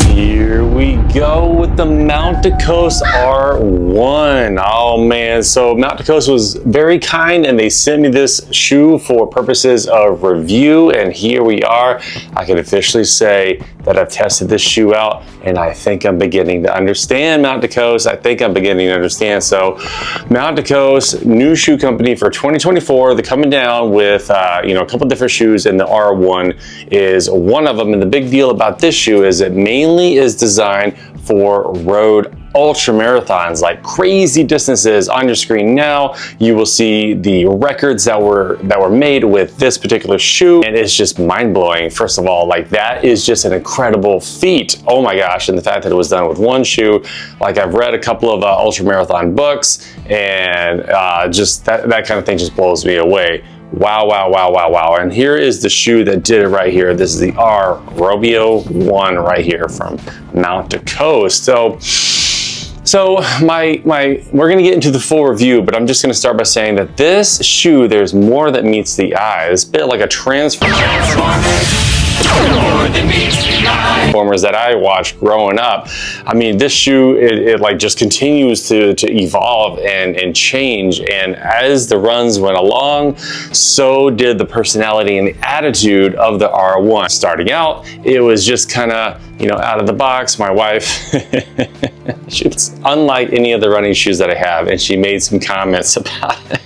Here we go with the Mount DeCoste R1. Oh man, so Mount DeCoste was very kind and they sent me this shoe for purposes of review, and here we are. I can officially say that I've tested this shoe out and I think I'm beginning to understand Mount DeCoste. I think I'm beginning to understand. So Mount DeCoste, new shoe company for 2024. They're coming down with a couple different shoes, and the R1 is one of them. And the big deal about this shoe is it mainly is designed for road ultra marathons, like crazy distances. On your screen now, you will see the records that were made with this particular shoe, and it's just mind-blowing. First of all, like that is just an incredible feat. Oh my gosh. And the fact that it was done with one shoe, like I've read a couple of ultra marathon books, and just that kind of thing just blows me away. Wow, wow, wow, wow, wow. And here is the shoe that did it right here. This is the R1 right here from Mount DeCoste. So we're gonna get into the full review, but I'm just gonna start by saying that this shoe, there's more that meets the eye. It's a bit like a Transformers that I watched growing up. I mean, this shoe, it like just continues to evolve and change. And as the runs went along, so did the personality and the attitude of the R1. Starting out, it was just kind of, out of the box. My wife, she's unlike any of the running shoes that I have, and she made some comments about it.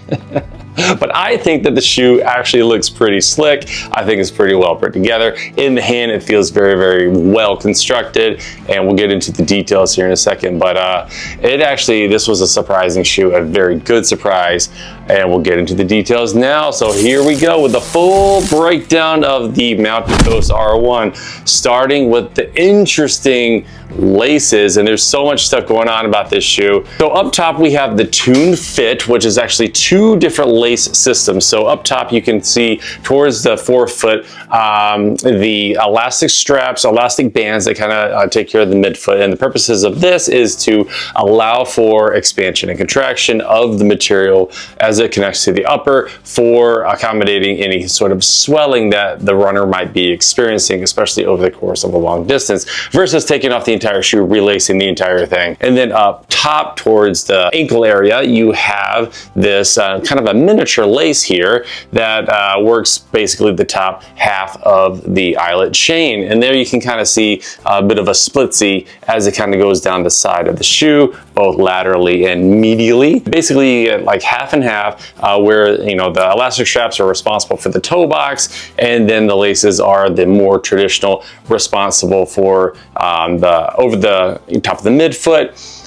But I think that the shoe actually looks pretty slick. I think it's pretty well put together. In the hand, it feels very, very well constructed, and we'll get into the details here in a second. But this was a surprising shoe, a very good surprise, and we'll get into the details now. So here we go with the full breakdown of the Mount DeCoste R1, starting with the interesting laces, and there's so much stuff going on about this shoe. So up top we have the tuned fit, which is actually two different lace systems. So up top you can see towards the forefoot the elastic straps, elastic bands that kind of take care of the midfoot, and the purposes of this is to allow for expansion and contraction of the material as it connects to the upper, for accommodating any sort of swelling that the runner might be experiencing, especially over the course of a long distance, versus taking off the entire shoe, relacing the entire thing. And then up top towards the ankle area, you have this kind of a miniature lace here that works basically the top half of the eyelet chain. And there you can kind of see a bit of a splitsy as it kind of goes down the side of the shoe, both laterally and medially. Basically like half and half, where the elastic straps are responsible for the toe box, and then the laces are the more traditional, responsible for over the top of the midfoot,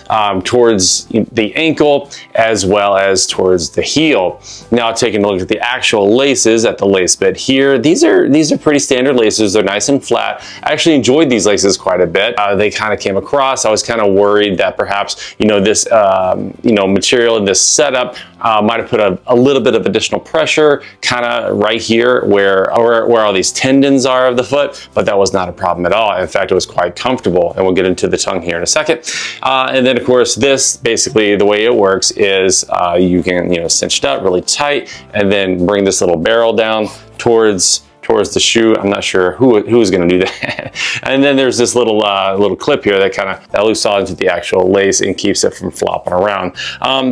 towards the ankle, as well as towards the heel. Now taking a look at the actual laces at the lace bit here, these are pretty standard laces. They're nice and flat. I actually enjoyed these laces quite a bit. They kind of came across. I was kind of worried that perhaps this material in this setup might have put a little bit of additional pressure kind of right here where all these tendons are of the foot, but that was not a problem at all. In fact, it was quite comfortable, and we'll get into the tongue here in a second. And then of course this, basically the way it works is you can cinch it up really tight and then bring this little barrel down towards the shoe. I'm not sure who's going to do that. And then there's this little clip here that loops all into the actual lace and keeps it from flopping around.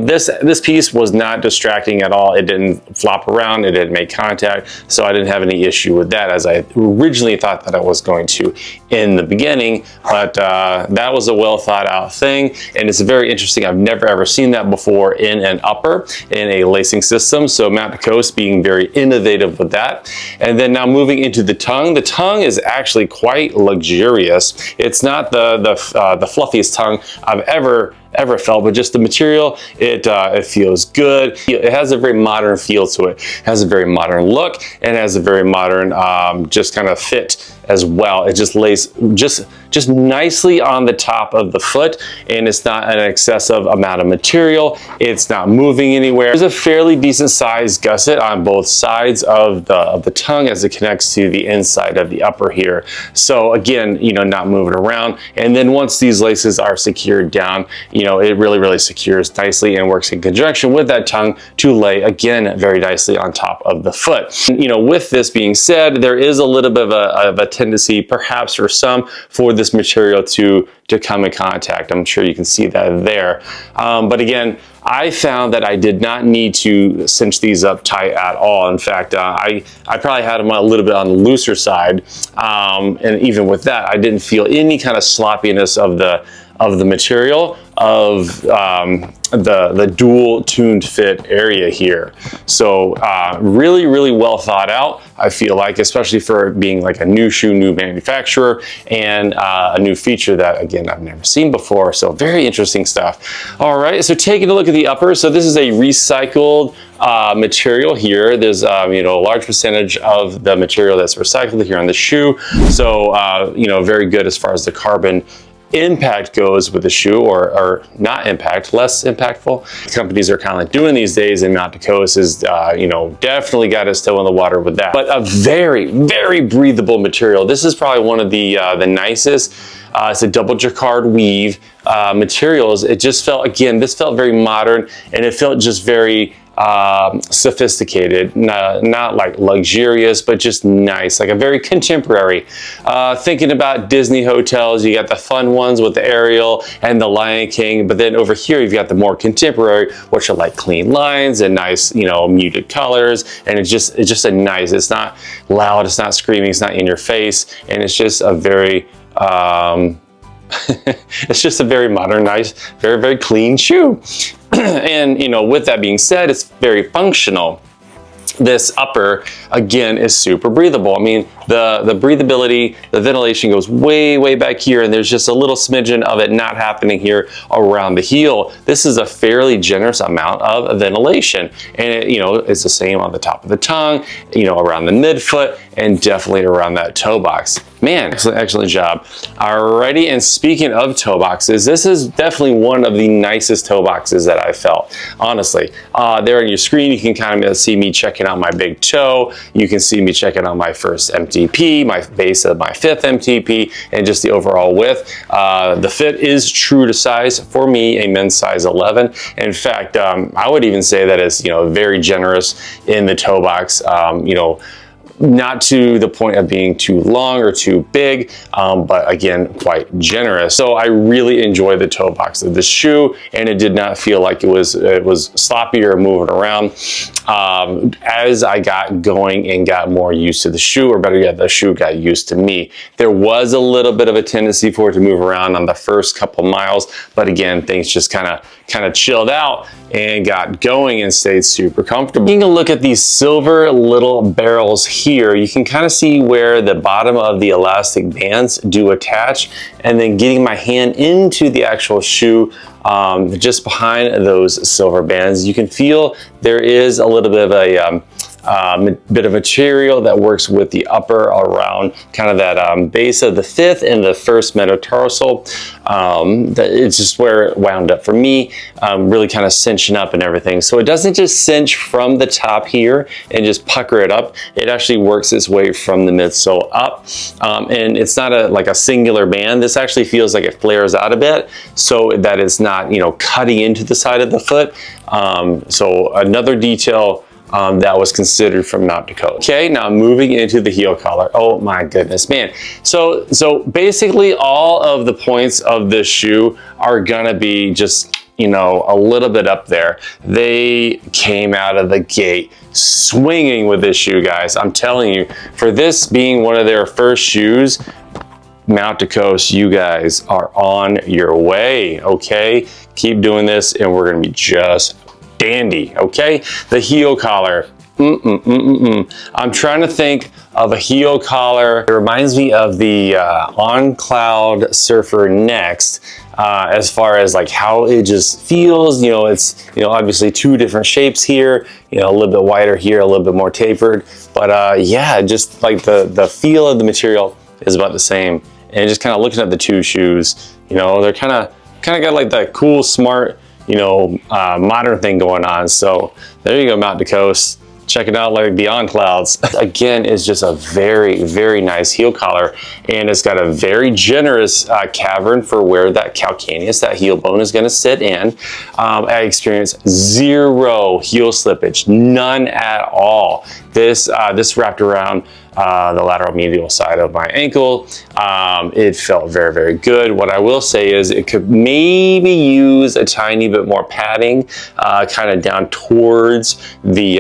This piece was not distracting at all. It didn't flop around. It didn't make contact. So I didn't have any issue with that, as I originally thought that I was going to in the beginning. But that was a well thought out thing, and it's very interesting. I've never ever seen that before in an upper, in a lacing system. So Mount DeCoste being very innovative with that. And then now moving into the tongue is actually quite luxurious. It's not the fluffiest tongue I've ever felt, but just the material, it feels good. It has a very modern feel to it. It has a very modern look, and it has a very modern just kind of fit as well. It just lays just nicely on the top of the foot, and it's not an excessive amount of material. It's not moving anywhere. There's a fairly decent sized gusset on both sides of the tongue as it connects to the inside of the upper here. So again, not moving around. And then once these laces are secured down, it really secures nicely and works in conjunction with that tongue to lay again very nicely on top of the foot. With this being said, there is a little bit of a tendency, perhaps for some, for this material to come in contact. I'm sure you can see that there. But again, I found that I did not need to cinch these up tight at all. In fact, I probably had them a little bit on the looser side. And even with that, I didn't feel any kind of sloppiness of the material of the dual tuned fit area here. So really, really well thought out, I feel like, especially for being like a new shoe, new manufacturer, and a new feature that, again, I've never seen before. So very interesting stuff. All right, so taking a look at the upper. So this is a recycled material here. There's you know, a large percentage of the material that's recycled here on the shoe. So you know, very good as far as the carbon impact goes with the shoe, or not impact, less impactful. Companies are kind of like doing these days, and Mount Decos is, you know, definitely got us toe in the water with that. But a very, very breathable material. This is probably one of the nicest. It's a double jacquard weave materials. It just felt, again, this felt very modern, and it felt just very sophisticated, not like luxurious, but just nice, like a very contemporary. Thinking about Disney hotels, you got the fun ones with the Ariel and the Lion King, but then over here you've got the more contemporary, which are like clean lines and nice, you know, muted colors, and it's just a nice. It's not loud, it's not screaming, it's not in your face, and it's just a very it's just a very modern, nice, very, very clean shoe. And, you know, with that being said, it's very functional. This upper, again, is super breathable. I mean, the breathability, the ventilation goes way, way back here, and there's just a little smidgen of it not happening here around the heel. This is a fairly generous amount of ventilation, and it, you know, it's the same on the top of the tongue, you know, around the midfoot, and definitely around that toe box. Man, excellent, excellent job. Alrighty, and speaking of toe boxes, this is definitely one of the nicest toe boxes that I felt, honestly. There on your screen, you can kind of see me checking out my big toe. You can see me checking out my first MTP, my base of my fifth MTP, and just the overall width. The fit is true to size for me, a men's size 11. In fact, I would even say that it's, you know, very generous in the toe box. You know, not to the point of being too long or too big, but again, quite generous. So I really enjoy the toe box of this shoe, and it did not feel like it was sloppy or moving around. As I got going and got more used to the shoe, or better yet, the shoe got used to me, there was a little bit of a tendency for it to move around on the first couple miles, but again, things just kind of chilled out and got going and stayed super comfortable. Taking a look at these silver little barrels here, you can kind of see where the bottom of the elastic bands do attach, and then getting my hand into the actual shoe, just behind those silver bands, you can feel there is a little bit of a bit of material that works with the upper around kind of that base of the fifth and the first metatarsal. It's just where it wound up for me, really kind of cinching up and everything. So it doesn't just cinch from the top here and just pucker it up. It actually works its way from the midsole up, and it's not like a singular band. This actually feels like it flares out a bit, so that it's not, you know, cutting into the side of the foot. So another detail that was considered from Mount Decos. Okay, now moving into the heel collar. Oh my goodness, man. So basically all of the points of this shoe are gonna be just, you know, a little bit up there. They came out of the gate swinging with this shoe, guys. I'm telling you, for this being one of their first shoes, Mount Decos, you guys are on your way, okay? Keep doing this and we're gonna be just dandy, okay? The heel collar. I'm trying to think of a heel collar. It reminds me of the On Cloud Surfer Next, as far as like how it just feels. You know, it's, you know, obviously two different shapes here, you know, a little bit wider here, a little bit more tapered, but yeah, just like the feel of the material is about the same. And just kind of looking at the two shoes, you know, they're kind of got like that cool, smart, you know, modern thing going on. So there you go, Mount Decos. Check it out, like the On Clouds. Again, it's just a very, very nice heel collar, and it's got a very generous cavern for where that calcaneus, that heel bone, is going to sit in. I experienced zero heel slippage, none at all. This wrapped around the lateral medial side of my ankle. It felt very, very good. What I will say is it could maybe use a tiny bit more padding, kind of down towards the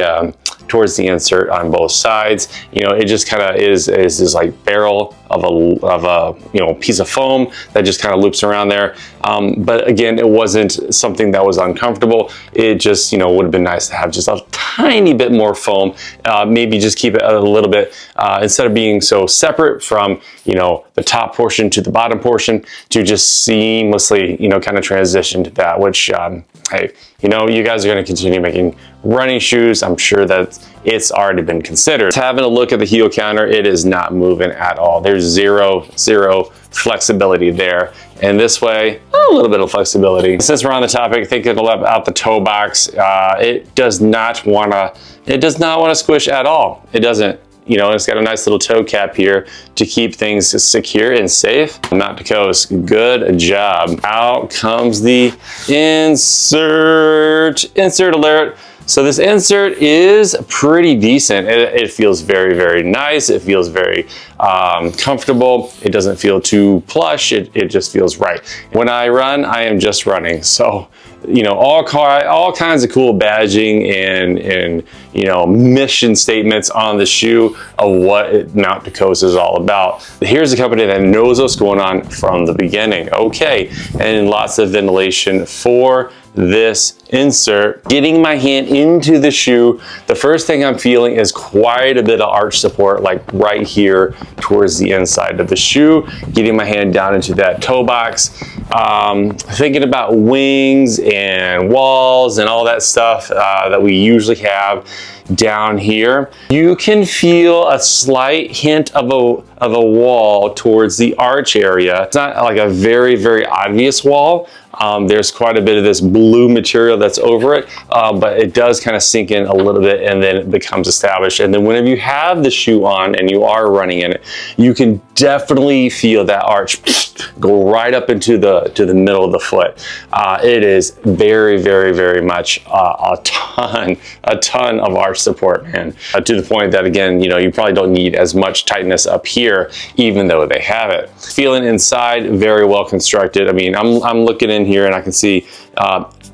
insert on both sides. You know, it just kind of is this like barrel of a you know, piece of foam that just kind of loops around there. But again, it wasn't something that was uncomfortable. It just, you know, would have been nice to have just a tiny bit more foam. Maybe just keep it a little bit, instead of being so separate from, you know, the top portion to the bottom portion, to just seamlessly, you know, kind of transition to that, which, hey, you know, you guys are going to continue making running shoes. I'm sure that it's already been considered. Having a look at the heel counter, it is not moving at all. There's zero flexibility there. And this way, a little bit of flexibility. Since we're on the topic, thinking about the toe box, it does not want to squish at all. It doesn't. You know, it's got a nice little toe cap here to keep things secure and safe. Mount to coast, good job. Out comes the insert alert. So this insert is pretty decent. It feels very, very nice. It feels very comfortable. It doesn't feel too plush. It just feels right. When I run, I am just running. So, you know, all kinds of cool badging and you know, mission statements on the shoe of what Mount to Coast is all about. Here's a company that knows what's going on from the beginning. Okay, and lots of ventilation for this insert. Getting my hand into the shoe, the first thing I'm feeling is quite a bit of arch support, like right here towards the inside of the shoe. Getting my hand down into that toe box. Thinking about wings and walls and all that stuff that we usually have down here. You can feel a slight hint of a wall towards the arch area. It's not like a very, very obvious wall. There's quite a bit of this blue material that's over it, but it does kind of sink in a little bit and then it becomes established. And then whenever you have the shoe on and you are running in it, you can definitely feel that arch go right up into the middle of the foot. It is very, very, very much a ton of arch support, man. To the point that, again, you know, you probably don't need as much tightness up here, even though they have it. Feeling inside, very well constructed. I mean, I'm looking in here and I can see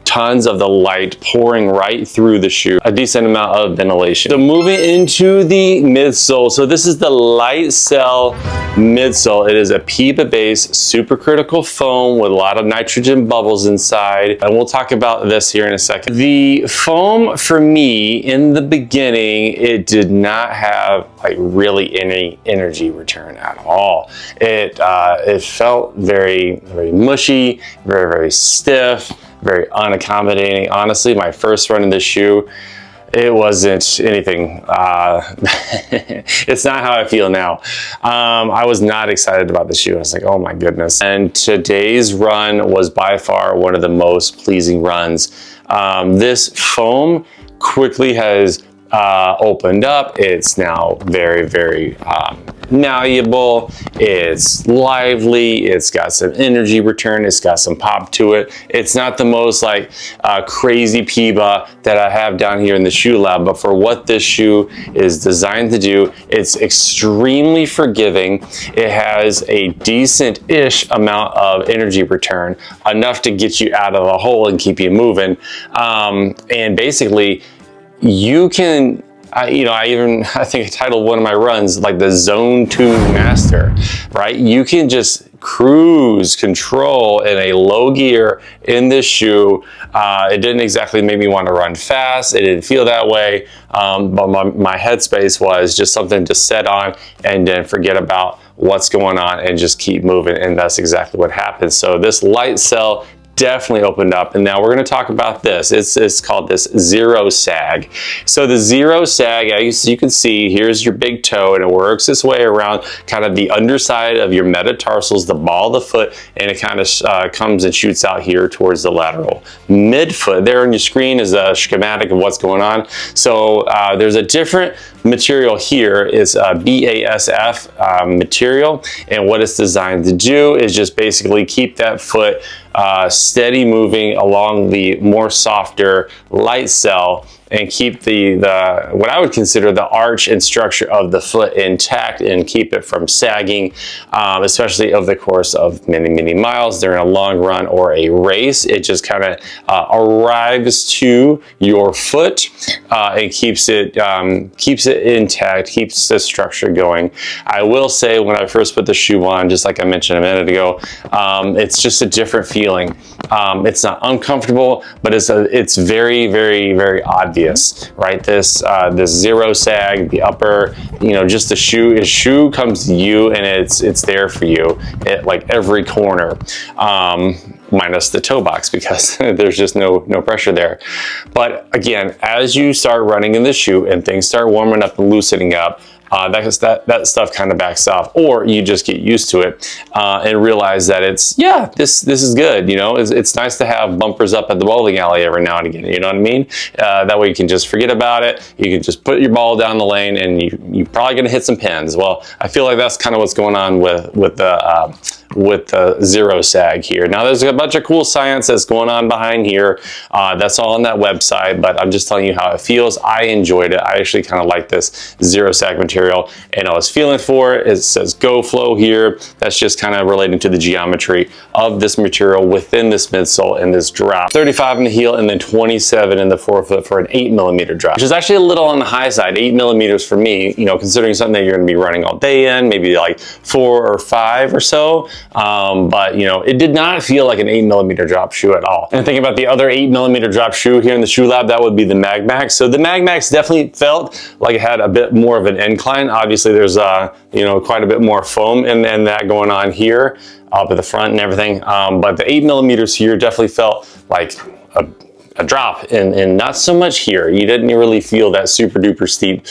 tons of the light pouring right through the shoe, a decent amount of ventilation. So moving into the midsole. So this is the light cell midsole. It is a PEBA based supercritical foam with a lot of nitrogen bubbles inside. And we'll talk about this here in a second. The foam for me in the beginning, it did not have like really any energy return at all. It felt very, very mushy, very, very stiff, very unaccommodating. Honestly, my first run in this shoe, it wasn't anything. It's not how I feel now. I was not excited about the shoe. I was like, oh my goodness. And today's run was by far one of the most pleasing runs. This foam quickly has opened up. It's now very, very malleable. It's lively. It's got some energy return. It's got some pop to it. It's not the most like crazy PEBA that I have down here in the shoe lab, but for what this shoe is designed to do, it's extremely forgiving. It has a decent-ish amount of energy return, enough to get you out of the hole and keep you moving. And basically, you can, I think I titled one of my runs like the Zone 2 Master, right? You can just cruise control in a low gear in this shoe. It didn't exactly make me want to run fast. It didn't feel that way, but my headspace was just something to set on and then forget about what's going on and just keep moving, and that's exactly what happened. So this light cell definitely opened up, and now we're going to talk about this. It's called this zero sag. So the zero sag, as you can see, here's your big toe, and it works its way around kind of the underside of your metatarsals, the ball of the foot, and it kind of comes and shoots out here towards the lateral midfoot. There on your screen is a schematic of what's going on. So there's a different material here. Is BASF material, and what it's designed to do is just basically keep that foot steady moving along the more softer light cell and keep the what I would consider the arch and structure of the foot intact and keep it from sagging, especially over the course of many miles during a long run or a race. It just kind of arrives to your foot and keeps it intact, keeps the structure going. I will say, when I first put the shoe on, just like I mentioned a minute ago, it's just a different feeling. It's not uncomfortable, but it's very obvious, right? This zero sag, the upper, you know, just the shoe comes to you, and it's there for you at like every corner, minus the toe box, because there's just no pressure there. But again, as you start running in the shoe and things start warming up and loosening up, that stuff kind of backs off, or you just get used to it and realize that this is good. You know, it's nice to have bumpers up at the bowling alley every now and again. You know what I mean? That way you can just forget about it. You can just put your ball down the lane, and you're probably going to hit some pins. Well, I feel like that's kind of what's going on with the zero sag here. Now, there's a bunch of cool science that's going on behind here. That's all on that website, but I'm just telling you how it feels. I enjoyed it. I actually kind of like this zero sag material, and I was feeling for it. It says Go Flow here. That's just kind of relating to the geometry of this material within this midsole and this drop. 35 in the heel, and then 27 in the forefoot for an 8mm drop, which is actually a little on the high side. 8mm for me, you know, considering something that you're going to be running all day in, maybe like 4 or 5 or so. But you know, it did not feel like an 8mm drop shoe at all. And thinking about the other 8mm drop shoe here in the Shoe Lab, that would be the Mag Max. So the Mag Max definitely felt like it had a bit more of an incline. Obviously, there's you know, quite a bit more foam and that going on here up at the front and everything. But the 8mm here definitely felt like a drop, and not so much here. You didn't really feel that super duper steep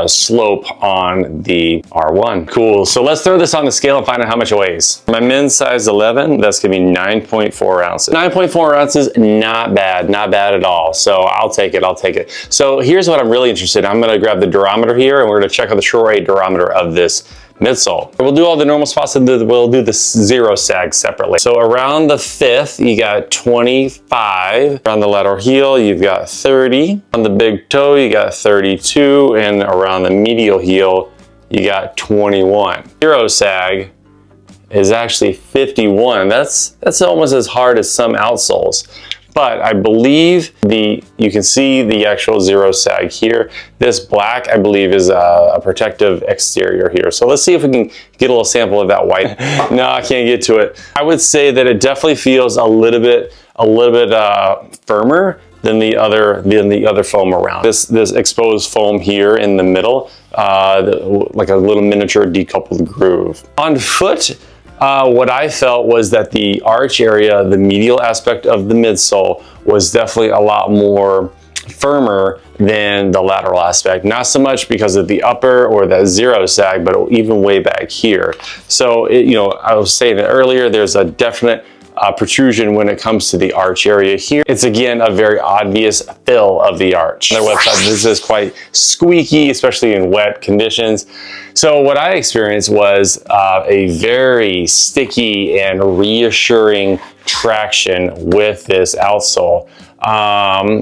slope on the R1. Cool, so let's throw this on the scale and find out how much it weighs. My men's size 11, that's gonna be 9.4 ounces. 9.4 ounces, not bad at all. So I'll take it. So here's what I'm really interested in. I'm gonna grab the durometer here, and we're gonna check out the short weight durometer of this midsole. We'll do all the normal spots, and we'll do the zero sag separately. So around the 5th, you got 25. Around the lateral heel, you've got 30. On the big toe, you got 32. And around the medial heel, you got 21. Zero sag is actually 51. That's almost as hard as some outsoles. But I believe you can see the actual zero sag here. This black, I believe, is a protective exterior here. So let's see if we can get a little sample of that white. No, I can't get to it. I would say that it definitely feels a little bit firmer than the other foam around. This exposed foam here in the middle, like a little miniature decoupled groove. On foot, what I felt was that the arch area, the medial aspect of the midsole, was definitely a lot more firmer than the lateral aspect. Not so much because of the upper or that zero sag, but even way back here. So, you know, I was saying it earlier, there's a definite protrusion when it comes to the arch area here. It's again a very obvious fill of the arch. On their website, this is quite squeaky, especially in wet conditions. So what I experienced was a very sticky and reassuring traction with this outsole.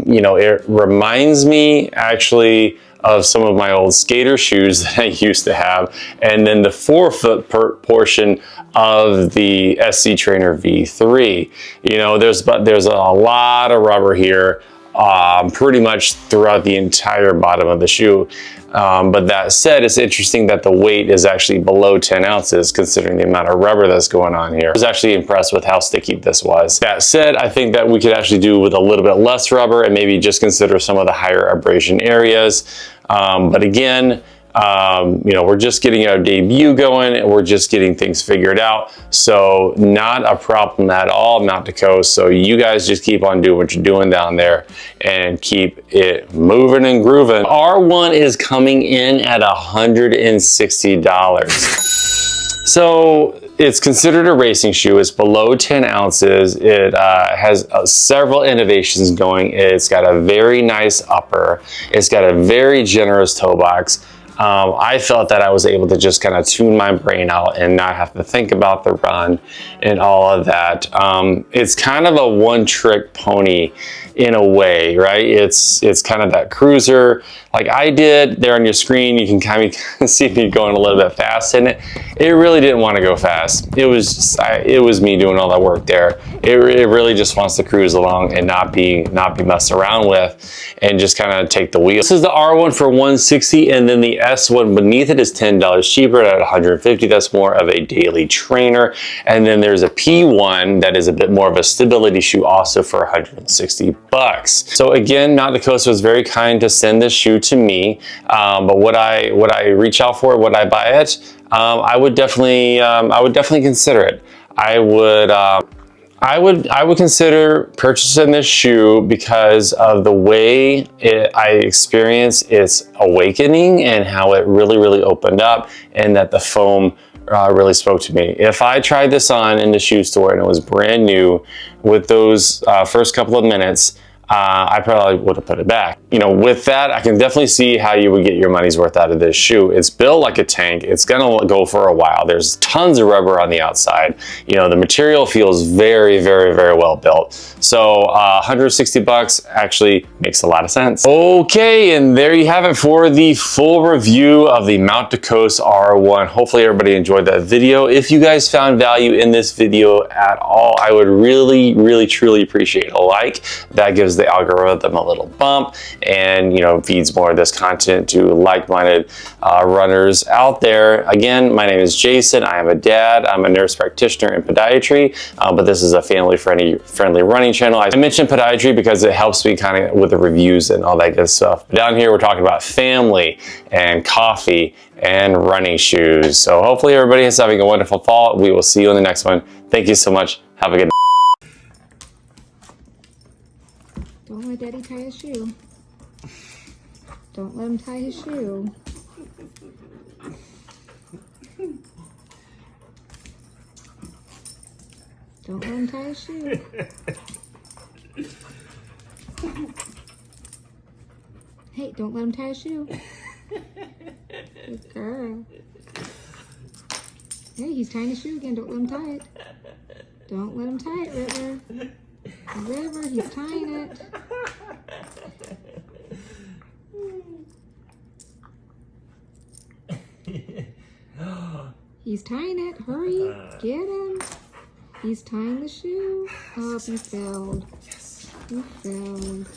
You know, it reminds me actually of some of my old skater shoes that I used to have, and then the forefoot portion of the SC Trainer V3. You know, there's a lot of rubber here, pretty much throughout the entire bottom of the shoe. But that said, it's interesting that the weight is actually below 10 ounces considering the amount of rubber that's going on here. I was actually impressed with how sticky this was. That said, I think that we could actually do with a little bit less rubber and maybe just consider some of the higher abrasion areas. But again, you know, we're just getting our debut going, and we're just getting things figured out. So not a problem at all, Mount to Coast. So you guys just keep on doing what you're doing down there and keep it moving and grooving. R1 is coming in at $160. So it's considered a racing shoe. It's below 10 ounces. It has several innovations going. It's got a very nice upper. It's got a very generous toe box. I felt that I was able to just kind of tune my brain out and not have to think about the run and all of that. It's kind of a one-trick pony in a way, right? It's kind of that cruiser like I did there on your screen. You can kind of see me going a little bit fast in it. It really didn't want to go fast. It was just, it was me doing all that work there. It really just wants to cruise along and not be messed around with, and just kind of take the wheel. This is the R1 for $160, and then the S1 beneath it is $10 cheaper at $150. That's more of a daily trainer. And then there's a P1 that is a bit more of a stability shoe, also for $160. So again, Mountain Coast was very kind to send this shoe to me. But would I reach out for it? Would I buy it? I would definitely consider it. I would consider purchasing this shoe because of the way I experienced its awakening and how it really opened up, and that the foam really spoke to me. If I tried this on in the shoe store and it was brand new, with those first couple of minutes, I probably would have put it back. You know, with that, I can definitely see how you would get your money's worth out of this shoe. It's built like a tank. It's gonna go for a while. There's tons of rubber on the outside. You know, the material feels very well built. So $160 actually makes a lot of sense. Okay, and there you have it for the full review of the Mount Coast R1. Hopefully everybody enjoyed that video. If you guys found value in this video at all, I would really truly appreciate a like. That gives the algorithm a little bump, and you know, feeds more of this content to like-minded runners out there. Again, my name is Jason. I am a dad. I'm a nurse practitioner in podiatry, but this is a family-friendly running channel. I mentioned podiatry because it helps me kind of with the reviews and all that good stuff. But down here, we're talking about family and coffee and running shoes. So hopefully everybody is having a wonderful fall. We will see you in the next one. Thank you so much. Have a good night. Don't let Daddy tie his shoe. Don't let him tie his shoe. Don't let him tie his shoe. Hey, don't let him tie his shoe. Good girl. Hey, he's tying his shoe again. Don't let him tie it. Don't let him tie it, River. River, he's tying it. He's tying it. Hurry. Get him. He's tying the shoe. Oh, he failed. Yes. He failed.